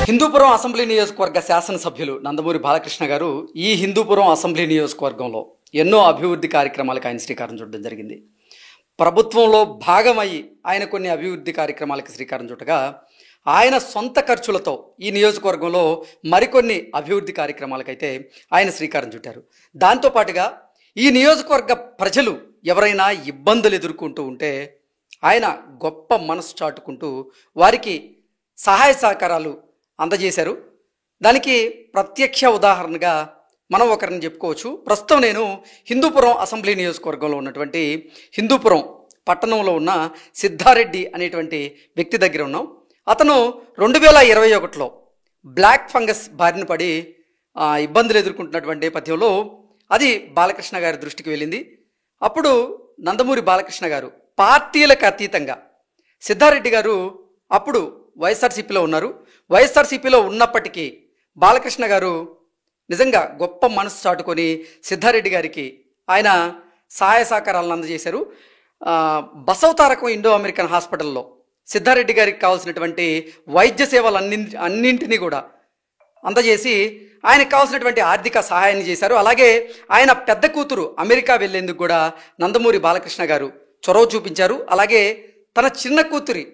Hindupuram assembly నియోజకవర్గ శాసనసభ్యులు నందమూరి బాలకృష్ణ గారు ఈ హిందూపురం అసెంబ్లీ నియోజకవర్గంలో ఎన్నో అభివృద్ధి కార్యక్రమాలకు ఆయన శ్రీకారం చుట్టడం జరిగింది. ప్రభుత్వంలో భాగమై ఆయన కొన్ని అభివృద్ధి కార్యక్రమాలకు శ్రీకారం చుట్టగా ఆయన సొంత ఖర్చులతో ఈ నియోజకవర్గంలో మరికొన్ని అభివృద్ధి కార్యక్రమాలకైతే ఆయన శ్రీకారం చుట్టారు. దాంతోపాటుగా ఈ నియోజకవర్గ ప్రజలు ఎవరైనా ఇబ్బందులు ఎదుర్కొంటూ ఉంటే ఆయన గొప్ప మనసు చాటుకుంటూ వారికి సహాయ సహకారాలు అందజేశారు. దానికి ప్రత్యక్ష ఉదాహరణగా మనం ఒకరిని చెప్పుకోవచ్చు. ప్రస్తుతం నేను హిందూపురం అసెంబ్లీ నియోజకవర్గంలో ఉన్నటువంటి హిందూపురం పట్టణంలో ఉన్న సిద్ధారెడ్డి అనేటువంటి వ్యక్తి దగ్గర ఉన్నాం. అతను 2021లో బ్లాక్ ఫంగస్ బారిన పడి ఇబ్బందులు ఎదుర్కొంటున్నటువంటి నేపథ్యంలో అది బాలకృష్ణ గారి దృష్టికి వెళ్ళింది. అప్పుడు నందమూరి బాలకృష్ణ గారు పార్టీలకు అతీతంగా సిద్ధారెడ్డి గారు అప్పుడు వైఎస్ఆర్సీపీలో ఉన్నారు. వైఎస్ఆర్సీపీలో ఉన్నప్పటికీ బాలకృష్ణ గారు నిజంగా గొప్ప మనసు చాటుకొని సిద్ధారెడ్డి గారికి ఆయన సహాయ సహకారాలను అందజేశారు. బసవతారకం ఇండో అమెరికన్ హాస్పిటల్లో సిద్ధారెడ్డి గారికి కావాల్సినటువంటి వైద్య సేవలు అన్నింటినీ కూడా అందజేసి ఆయనకు కావాల్సినటువంటి ఆర్థిక సహాయాన్ని చేశారు. అలాగే ఆయన పెద్ద కూతురు అమెరికా వెళ్లేందుకు కూడా నందమూరి బాలకృష్ణ గారు చొరవ చూపించారు. అలాగే తన చిన్న కూతురి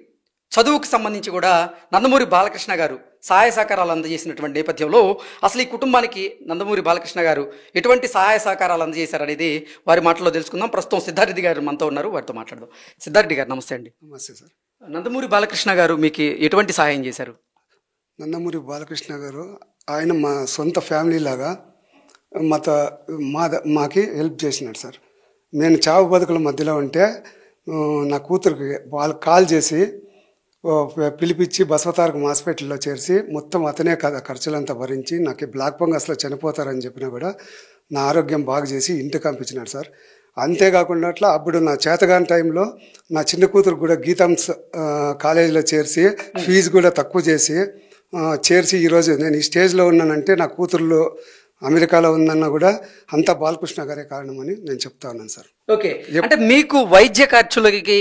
చదువుకు సంబంధించి కూడా నందమూరి బాలకృష్ణ గారు సహాయ సహకారాలు అందజేసినటువంటి నేపథ్యంలో అసలు ఈ కుటుంబానికి నందమూరి బాలకృష్ణ గారు ఎటువంటి సహాయ సహకారాలు అందజేశారనేది వారి మాటల్లో తెలుసుకుందాం. ప్రస్తుతం సిద్ధారెడ్డి గారు మనతో ఉన్నారు, వారితో మాట్లాడదాం. సిద్ధారెడ్డి గారు నమస్తే అండి. నమస్తే సార్. నందమూరి బాలకృష్ణ గారు మీకు ఎటువంటి సహాయం చేశారు? నందమూరి బాలకృష్ణ గారు ఆయన మా సొంత ఫ్యామిలీ లాగా మాకి హెల్ప్ చేసినాడు సార్. నేను చావు బతుకుల మధ్యలో ఉంటే నా కూతురికి వాళ్ళకి కాల్ చేసి పిలిపించి బసవతారకం హాస్పిటల్లో చేర్చి మొత్తం అతనే ఖర్చులంతా భరించి నాకు బ్లాక్ ఫంగస్లో చనిపోతారని చెప్పినా కూడా నా ఆరోగ్యం బాగు చేసి ఇంటికి పంపించినాడు సార్. అంతేకాకుండా అట్లా అప్పుడు నా చేతగాని టైంలో నా చిన్న కూతురు కూడా గీతాంస్ కాలేజీలో చేర్చి ఫీజు కూడా తక్కువ చేర్చి ఈరోజు నేను ఈ స్టేజ్లో ఉన్నానంటే నా కూతురులో అమెరికాలో ఉందన్నా కూడా అంతా బాలకృష్ణ గారే కారణమని నేను చెప్తా ఉన్నాను సార్. ఓకే, అంటే మీకు వైద్య ఖర్చులకి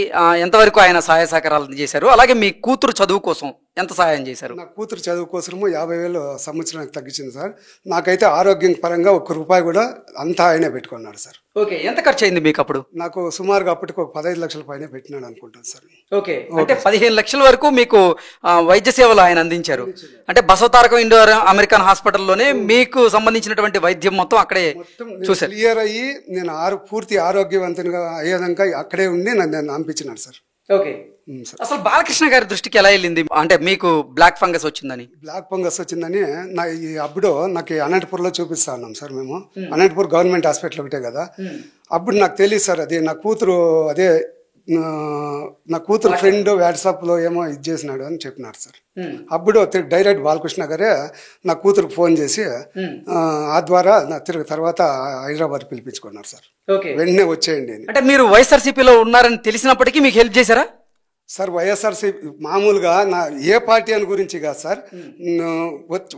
ఎంతవరకు ఆయన సహాయ సహకారాలు చేశారు? అలాగే మీ కూతురు చదువు కోసం ఎంత సహాయం చేశారు? నా కూతురు చదువు కోసము 50,000 సంవత్సరానికి తగ్గించింది సార్. నాకైతే ఆరోగ్యం పరంగా ₹1 కూడా అంతా ఆయనే పెట్టుకున్నాడు సార్. ఓకే, ఎంత ఖర్చు అయింది మీకు అప్పుడు? నాకు సుమారుగా అప్పటికి 15 లక్షల పైన పెట్టినాడు అనుకుంటాను సార్. ఓకే, అంటే 15 లక్షల వరకు మీకు వైద్య సేవలు ఆయన అందించారు. అంటే బసవతారకం ఇండో అమెరికన్ హాస్పిటల్లోనే మీకు సంబంధించినటువంటి వైద్యం మొత్తం అక్కడే చూసారు. క్లియర్ అయ్యి నేను పూర్తి ఆరోగ్యవంతంగా అయ్యేదాకా అక్కడే ఉండి నన్ను పంపించినాడు సార్. ఓకే, అసలు బాలకృష్ణ గారి దృష్టికి ఎలా వెళ్ళింది అంటే మీకు బ్లాక్ ఫంగస్ వచ్చిందని? బ్లాక్ ఫంగస్ వచ్చిందని అప్పుడు నాకు అనంతపూర్లో చూపిస్తా ఉన్నాం సార్. మేము అనంతపూర్ గవర్నమెంట్ హాస్పిటల్ ఒకటే కదా. అప్పుడు నాకు తెలియదు సార్. అది నా కూతురు ఫ్రెండ్ వాట్సాప్లో ఏమో ఇది చేసినాడు అని చెప్పినారు సార్. అప్పుడు డైరెక్ట్ బాలకృష్ణ గారే నా కూతురుకు ఫోన్ చేసి ఆ ద్వారా నా తర్వాత హైదరాబాద్ పిలిపించుకున్నారు సార్. వెంటనే వచ్చేయండి అని. అంటే మీరు వైఎస్ఆర్సీపీలో ఉన్నారని తెలిసినప్పటికీ మీకు హెల్ప్ చేశారా సార్? వైఎస్ఆర్సీపీ మామూలుగా నా ఏ పార్టీ అని గురించి కాదు సార్.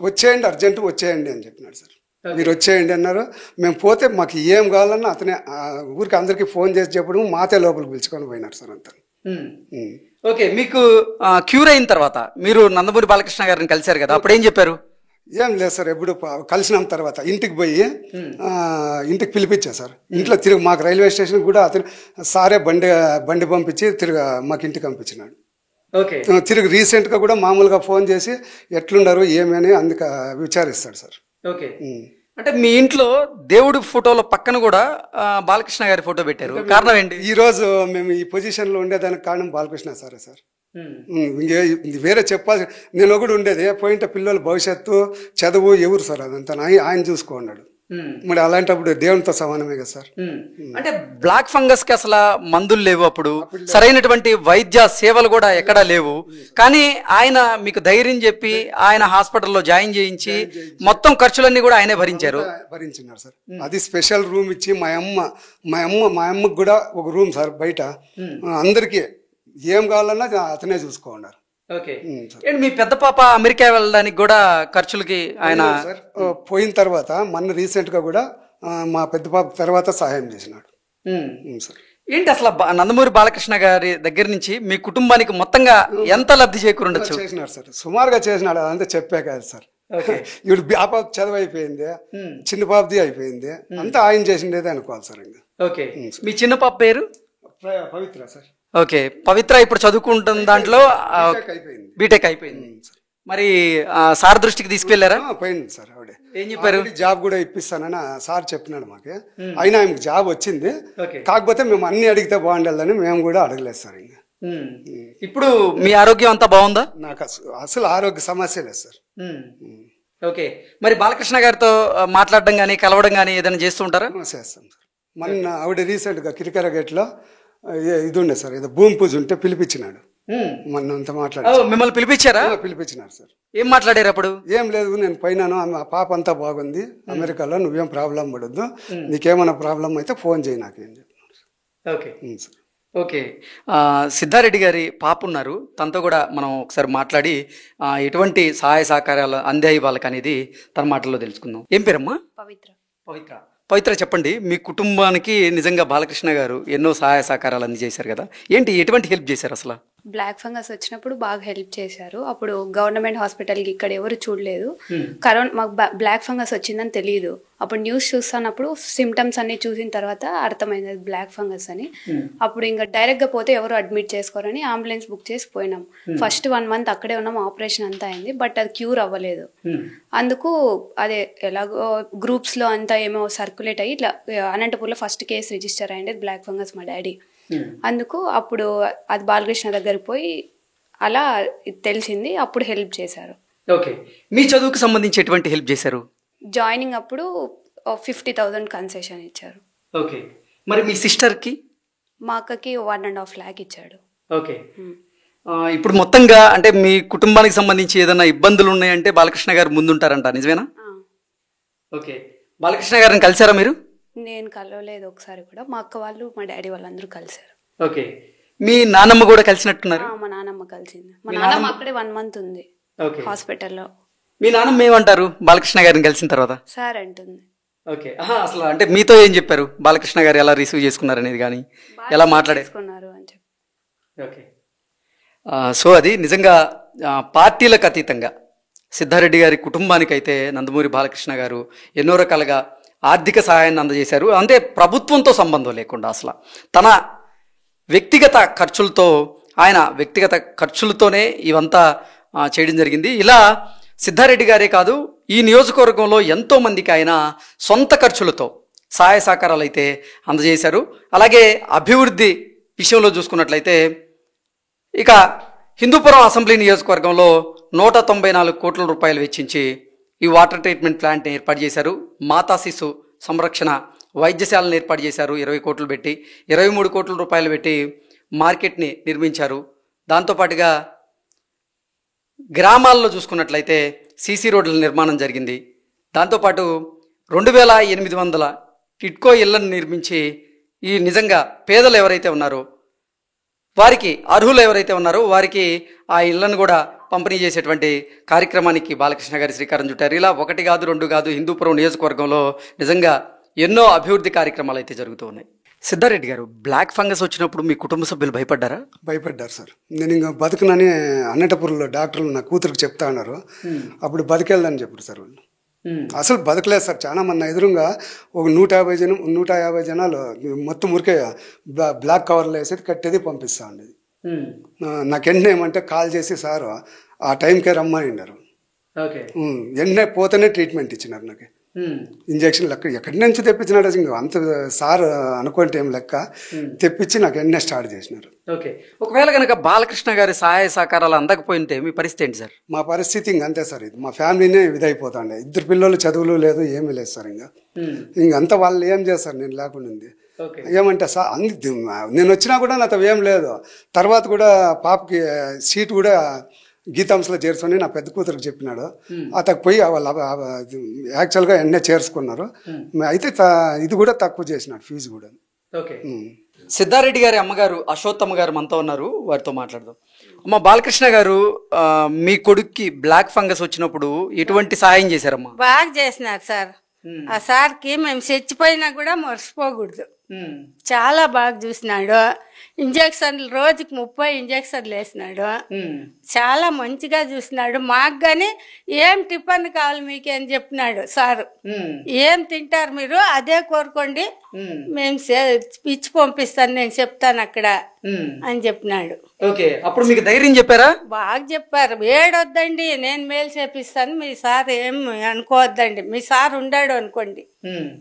వచ్చేయండి, అర్జెంట్ వచ్చేయండి అని చెప్పినాడు సార్. మీరు వచ్చేయండి అన్నారు. మేము పోతే మాకు ఏం కావాలన్నా అతనే ఊరికి అందరికి ఫోన్ చేసి చెప్పడం మాతే లోపలికి పిలుచుకొని పోయినారు సార్ అంతా. ఓకే, మీకు క్యూర్ అయిన తర్వాత మీరు నందమూరి బాలకృష్ణ గారిని కలిశారు కదా, అప్పుడు ఏం చెప్పారు? ఏం లేదు సార్. ఎప్పుడు కలిసిన తర్వాత ఇంటికి పోయి ఇంటికి పిలిపించా సార్. ఇంట్లో తిరిగి మాకు రైల్వే స్టేషన్ కూడా అతను సారే బండి పంపించి తిరిగి మాకు ఇంటికి పంపించినాడు. తిరిగి రీసెంట్గా కూడా మామూలుగా ఫోన్ చేసి ఎట్లున్నారు ఏమని అందుకు విచారిస్తాడు సార్. ఓకే, అంటే మీ ఇంట్లో దేవుడి ఫోటోల పక్కన కూడా బాలకృష్ణ గారి ఫోటో పెట్టారు, కారణం ఏంటి? ఈ రోజు మేము ఈ పొజిషన్ లో ఉండేదానికి కారణం బాలకృష్ణ సారే సార్. వేరే చెప్పాల్సి నేను ఒకటి ఉండేది పోయింటే పిల్లల భవిష్యత్తు చదువు ఎవరు సార్ అదంతా ఆయన చూసుకున్నాడు. మరి అలాంటప్పుడు దేవునితో సమానమే కదా సార్. అంటే బ్లాక్ ఫంగస్ కి అసలు మందులు లేవు, అప్పుడు సరైనటువంటి వైద్య సేవలు కూడా ఎక్కడా లేవు. కానీ ఆయన మీకు ధైర్యం చెప్పి ఆయన హాస్పిటల్లో జాయిన్ చేయించి మొత్తం ఖర్చులన్నీ కూడా ఆయనే భరించినారు సార్. అది స్పెషల్ రూమ్ ఇచ్చి మా అమ్మకు కూడా ఒక రూమ్ సార్ బయట అందరికీ ఏం కావాలన్నా అతనే చూసుకోన్నారు. ఓకే. ఏంటి మీ పెద్ద పాప అమెరికా వెళ్ళడానికి కూడా ఖర్చులకి ఆయన సార్ పోయిన తర్వాత మొన్న రీసెంట్గా కూడా మా పెద్ద పాప తర్వాత సహాయం చేసినాడు సార్. ఏంటి అసలు నందమూరి బాలకృష్ణ గారి దగ్గర నుంచి మీ కుటుంబానికి మొత్తంగా ఎంత లబ్ధి చేకూరుండొచ్చు? చేసినాడు సార్, సుమారుగా చేసినాడు. అదంతా చెప్పే కాదు సార్. ఇప్పుడు ఆ పాప చదువు అయిపోయింది, చిన్న పాపది అయిపోయింది, అంతా ఆయన చేసిండేదే అనుకోవాలి సార్. ఇంకా ఓకే. మీ చిన్న పాప పేరు పవిత్ర సార్. ఓకే. పవిత్ర ఇప్పుడు చదువుకుంటున్న దాంట్లో బీటెక్ అయిపోయింది. మరి సార్ దృష్టికి తీసుకెళ్లారా? పోయింది సార్. ఆవిడ ఏం చెప్పారు? జాబ్ కూడా ఇప్పిస్తానని సార్ చెప్పినాడు మాకు. అయినా ఆమెకు జాబ్ వచ్చింది, కాకపోతే మేము అన్ని అడిగితే బాగుండాలని మేము కూడా అడగలేదు సార్. ఇంకా ఇప్పుడు మీ ఆరోగ్యం అంతా బాగుందా? నాకు అసలు ఆరోగ్య సమస్య లేదు సార్. ఓకే. మరి బాలకృష్ణ గారితో మాట్లాడడం కానీ కలవడం కానీ ఏదైనా చేస్తూ ఉంటారా? చేస్తాం సార్. మొన్న ఆవిడ రీసెంట్గా కిరికెర గేట్లో ఇది ఉండే సార్, ఏదో భూమి పూజ ఉంటే పిలిపించినాడు. మొన్న అంతా మాట్లాడారు. మిమ్మల్ని పిలిపించారా? పిలిపించినారు సార్. ఏం మాట్లాడారు అప్పుడు? ఏం లేదు, నేను పోయినాను, ఆ పాప అంతా బాగుంది అమెరికాలో, నువ్వేం ప్రాబ్లం పడద్దు, నీకేమైనా ప్రాబ్లం అయితే ఫోన్ చేయి నాకేం చెప్పినారు. Okay sir. ఓకే. సిద్ధారెడ్డి గారి పాప ఉన్నారు, తనతో కూడా మనం ఒకసారి మాట్లాడి ఎటువంటి సహాయ సహకారాలు అందాయి వాళ్ళకి అనేది తన మాటల్లో తెలుసుకుందాం. ఏం పేరమ్మా? పవిత్ర. పవిత్ర. పవిత్ర, చెప్పండి, మీ కుటుంబానికి నిజంగా బాలకృష్ణ గారు ఎన్నో సహాయ సహకారాలు అందజేశారు కదా, ఏంటి ఎటువంటి హెల్ప్ చేశారు అసలు? బ్లాక్ ఫంగస్ వచ్చినప్పుడు బాగా హెల్ప్ చేశారు. అప్పుడు గవర్నమెంట్ హాస్పిటల్కి ఇక్కడ ఎవరు చూడలేదు. కరోనా మాకు బ్లాక్ ఫంగస్ వచ్చిందని తెలియదు. అప్పుడు న్యూస్ చూస్తున్నప్పుడు సిమ్టమ్స్ అన్ని చూసిన తర్వాత అర్థమైంది అది బ్లాక్ ఫంగస్ అని. అప్పుడు ఇంకా డైరెక్ట్గా పోతే ఎవరు అడ్మిట్ చేసుకోరని అంబులెన్స్ బుక్ చేసి పోయినాం. ఫస్ట్ 1 month అక్కడే ఉన్నాం, ఆపరేషన్ అంతా అయింది, బట్ అది క్యూర్ అవ్వలేదు. అందుకు అదే ఎలాగో గ్రూప్స్లో అంతా ఏమో సర్క్యులేట్ అయ్యి ఇట్లా అనంతపూర్లో ఫస్ట్ కేసు రిజిస్టర్ అయ్యింది బ్లాక్ ఫంగస్ మా డాడీ. అందుకు అప్పుడు అది బాలకృష్ణ దగ్గరికి పోయి అలా తెలిసింది, అప్పుడు హెల్ప్ చేశారు. ఓకే. మీ చదువుకు సంబంధించి ఎటువంటి హెల్ప్ చేశారు? జాయినింగ్ అప్పుడు 50,000 కన్సెషన్ ఇచ్చారు. ఓకే. మరి మీ సిస్టర్కి? మా అక్కకి 1.5 lakh ఇచ్చాడు. ఓకే. ఇప్పుడు మొత్తంగా అంటే మీ కుటుంబానికి సంబంధించి ఏదైనా ఇబ్బందులు ఉన్నాయంటే బాలకృష్ణ గారు ముందుంటారంట, నిజమేనా? ఓకే. బాలకృష్ణ గారిని కలిసారా మీరు? నేను కలవలేదు ఒకసారి కూడా. మా అక్క వాళ్ళు మా డాడీ వాళ్ళందరూ కలిసారు. ఓకే. మీ నాన్నమ్మ కూడా కలిసినట్టున్నారు? మా నాన్నమ్మ కలిసింది. మా నాన్నమ్మ అక్కడే 1 month ఉంది హాస్పిటల్లో. మీ నాన్నమ్మ ఏమంటారు బాలకృష్ణ గారిని కలిసిన తర్వాత? సార్ అంటుంది. ఓకే. అసలు అంటే మీతో ఏం చెప్పారు? బాలకృష్ణ గారు ఎలా రిసీవ్ చేసుకున్నారు అనేది కానీ, ఎలా మాట్లాడారు అని చెప్పి. ఓకే. సో అది నిజంగా పార్టీలకు అతీతంగా సిద్ధారెడ్డి గారి కుటుంబానికి అయితే నందమూరి బాలకృష్ణ గారు ఎన్నో రకాలుగా ఆర్థిక సహాయాన్ని అందజేశారు. అంటే ప్రభుత్వంతో సంబంధం లేకుండా అసలు తన వ్యక్తిగత ఖర్చులతో, ఆయన వ్యక్తిగత ఖర్చులతోనే ఇవంతా చేయడం జరిగింది. ఇలా సిద్ధారెడ్డి గారే కాదు, ఈ నియోజకవర్గంలో ఎంతో మందికి ఆయన సొంత ఖర్చులతో సహాయ సహకారాలు అయితే అందజేశారు. అలాగే అభివృద్ధి విషయంలో చూసుకున్నట్లయితే ఇక హిందూపురం అసెంబ్లీ నియోజకవర్గంలో 194 కోట్ల రూపాయలు వెచ్చించి ఈ వాటర్ ట్రీట్మెంట్ ప్లాంట్ని ఏర్పాటు చేశారు. మాతా శిశు సంరక్షణ వైద్యశాలను ఏర్పాటు చేశారు 20 కోట్లు పెట్టి. 23 కోట్ల రూపాయలు పెట్టి మార్కెట్ని నిర్మించారు. దాంతోపాటుగా గ్రామాల్లో చూసుకున్నట్లయితే సీసీ రోడ్ల నిర్మాణం జరిగింది. దాంతోపాటు 2800 టిట్కో ఇళ్లను నిర్మించి ఈ నిజంగా పేదలు ఎవరైతే ఉన్నారో వారికి, అర్హులు ఎవరైతే ఉన్నారో వారికి ఆ ఇళ్లను కూడా పంపిణీ చేసేటువంటి కార్యక్రమానికి బాలకృష్ణ గారి శ్రీకారం చుట్టారు. ఇలా 1 కాదు 2 కాదు హిందూపురం నియోజకవర్గంలో నిజంగా ఎన్నో అభివృద్ధి కార్యక్రమాలు అయితే జరుగుతూ ఉన్నాయి. సిద్ధారెడ్డి గారు, బ్లాక్ ఫంగస్ వచ్చినప్పుడు మీ కుటుంబ సభ్యులు భయపడ్డారా? భయపడ్డారు సార్. నేను ఇంకా బతుకునని అన్నటపూర్లో డాక్టర్లు నా కూతురికి చెప్తా ఉన్నారు. అప్పుడు బతికెళ్ళదని చెప్పారు సార్ వాళ్ళు. అసలు బతకలేదు సార్. చాలా మంది ఎదురుగా ఒక 150 జనాలు మొత్తం ఊరికే బ్లాక్ కవర్లో వేసేది కట్టేది పంపిస్తా ఉండేది. నాకు వెంటనే ఏమంటే కాల్ చేసి సార్ ఆ టైంకే రమ్మని అన్నారు. వెంటనే పోతేనే ట్రీట్మెంట్ ఇచ్చినారు. నాకు ఇంజక్షన్లు ఎక్కడి నుంచి తెప్పించినాడు అంత సార్ అనుకుంటే ఏం లెక్క తెప్పించి నాకు వెంటనే స్టార్ట్ చేసినారు. ఓకే. ఒకవేళ కనుక బాలకృష్ణ గారి సహాయ సహకారాలు అందకపోయింటే మీ పరిస్థితి ఏంటి సార్? మా పరిస్థితి ఇంకంతే సార్. ఇది మా ఫ్యామిలీనే ఇదైపోతాండే. 2 పిల్లలు చదువులు లేదు, ఏమీ లేదు సార్. ఇంకంతా వాళ్ళు ఏం చేస్తారు నేను లేకుండా ఉంది. ఏమంటే సార్ నేను వచ్చినా కూడా నాతో ఏం లేదు. తర్వాత కూడా పాపకి సీట్ కూడా గీతాంశలో చేర్చుకొని నా పెద్ద కూతురికి చెప్పినాడు. అతనికి పోయి వాళ్ళు యాక్చువల్గా ఎన్నే చేర్చుకున్నారు. అయితే ఇది కూడా తక్కువ చేసినాడు ఫీజు కూడా. ఓకే. సిద్ధారెడ్డి గారి అమ్మగారు అశోత్తమ్మ గారు మనతో ఉన్నారు, వారితో మాట్లాడదాం. అమ్మ బాలకృష్ణ గారు, మీ కొడుక్కి బ్లాక్ ఫంగస్ వచ్చినప్పుడు ఎటువంటి సహాయం చేశారమ్మా? బాగా చేసినారు సార్. ఆ సార్కి మేము చచ్చిపోయినా కూడా మర్చిపోకూడదు. చాలా బాగా చూసినాడు. ఇంజక్షన్లు రోజుకి 30 ఇంజక్షన్లు వేసినాడు. చాలా మంచిగా చూసినాడు. మాకు కానీ ఏం టిఫిన్ కావాలి మీకు అని చెప్పినాడు సారు. ఏం తింటారు మీరు అదే కోరుకోండి, మేము ఇచ్చి పంపిస్తాను, నేను చెప్తాను అక్కడ అని చెప్పినాడు. ఓకే, అప్పుడు మీకు ధైర్యం చెప్పారా? బాగా చెప్పారు. ఏడొద్దండి, నేను మేలు చేపిస్తాను, మీ సార్ ఏం అనుకోవద్దండి, మీ సార్ ఉండాడు అనుకోండి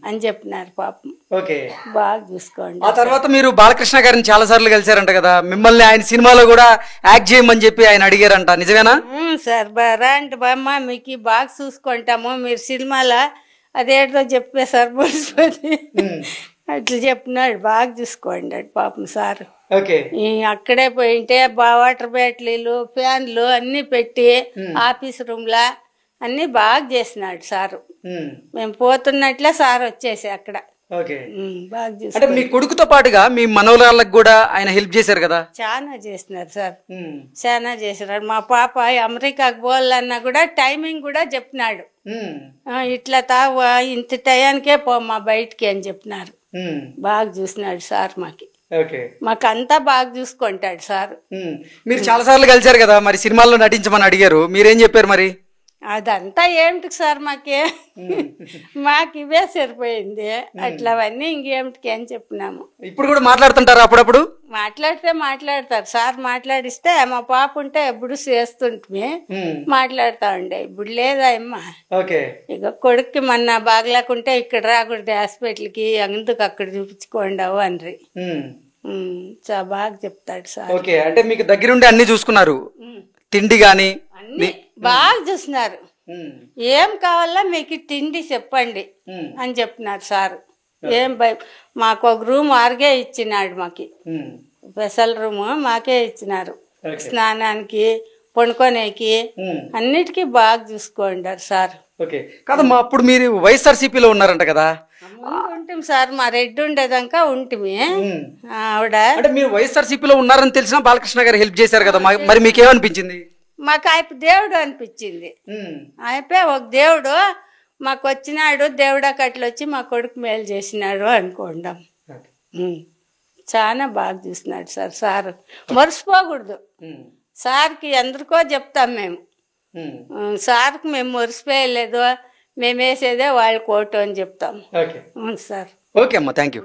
అని చెప్పినారు. పాపం ఓకే, బాగా చూసుకోండి. ఆ తర్వాత మీరు బాలకృష్ణ గారిని చాలా సార్లు కలిసారంట కదా, మిమ్మల్ని ఆయన సినిమాలో కూడా యాక్ట్ చేయమని చెప్పి ఆయన అడిగారంట, నిజమేనా? సార్ రండి బామ్మ, మీకు బాగా చూసుకుంటాము, మీరు సినిమాలో అదేదో చెప్పే సార్ మున్సిపతి అట్లా చెప్పినాడు. బాగా చూసుకోండి పాపం సార్. ఓకే, అక్కడే పోయింటే వాటర్ బ్యాటరీలు, ఫ్యాన్లు అన్ని పెట్టి ఆఫీస్ రూమ్ లా అన్ని బాగా చేసినాడు సారు. మేము పోతున్నట్లే సార్ వచ్చేసి అక్కడ. ఓకే, బాగా అంటే చేసి మీ కొడుకుతో పాటుగా మీ మనవరాళ్ళకి కూడా ఆయన హెల్ప్ చేశారు కదా? చాలా చేసినారు సార్, చాలా చేసినారు. మా పాప అమెరికాకు పోవాలన్నా కూడా టైమింగ్ కూడా చెప్పినాడు. ఇట్లా ఇంత టయానికే పోమ్మా బయటికి అని చెప్పినారు. బాగా చూసినాడు సార్ మాకి. మాకంతా బాగా చూసుకుంటాడు సార్. మీరు చాలా సార్లు కలిసారు కదా, మరి సినిమాల్లో నటించమని అడిగారు, మీరేం చెప్పారు మరి? అదంతా ఏమిటి సార్, మాకు ఇవే సరిపోయింది, అట్లవన్నీ ఇంకేమిటికి అని చెప్పినాము. ఇప్పుడు కూడా మాట్లాడుతుంటారు అప్పుడప్పుడు? మాట్లాడతారు సార్. మాట్లాడిస్తే మా పాప ఉంటే ఎప్పుడు చేస్తుంటే మాట్లాడుతా ఉండే. ఇప్పుడు లేదా అమ్మా, ఇక కొడుక్కి మొన్న బాగలేకుంటే ఇక్కడ రాకూడదు హాస్పిటల్కి, ఎందుకు అక్కడ చూపించుకోండావు అని చాలా బాగా చెప్తాడు సార్. ఓకే, అంటే మీకు దగ్గరుండి అన్ని చూసుకున్నారు, తిండి గాని అన్ని బాగా చూసినారు. ఏం కావాలా మీకు తిండి చెప్పండి అని చెప్పినారు సారు. ఏం మాకు ఒక రూమ్ ఆర్గే ఇచ్చినాడు, మాకి స్పెషల్ రూమ్ మాకే ఇచ్చినారు. స్నానానికి, పండుకోనేకి అన్నిటికీ బాగా చూసుకోండారు సార్. ఓకే, కాదమ్మా, అప్పుడు మీరు వైఎస్ఆర్సీపీలో ఉన్నారంట కదా? ఉంటాం సార్, మా రెడ్డి ఉండేదాకా ఉంటుంది ఆవిడ. అంటే మీరు వైఎస్ఆర్సీపీలో ఉన్నారని తెలిసినా బాలకృష్ణ గారు హెల్ప్ చేశారు కదా, మరి మీకేమనిపించింది? మాకు ఆయన దేవుడు అనిపించింది. ఆయపే ఒక దేవుడు మాకు వచ్చినాడు, దేవుడా కట్లు వచ్చి మా కొడుకు మేలు చేసినాడు అనుకోండాం. చాలా బాగా చూసినాడు సార్. సార్ మర్చిపోకూడదు. సార్కి ఎందరికో చెప్తాం మేము, సార్కి మేము మర్చిపోయలేదు, మేము వేసేదే వాళ్ళ కోటు అని చెప్తాం. సార్. ఓకే అమ్మా, థ్యాంక్ యూ.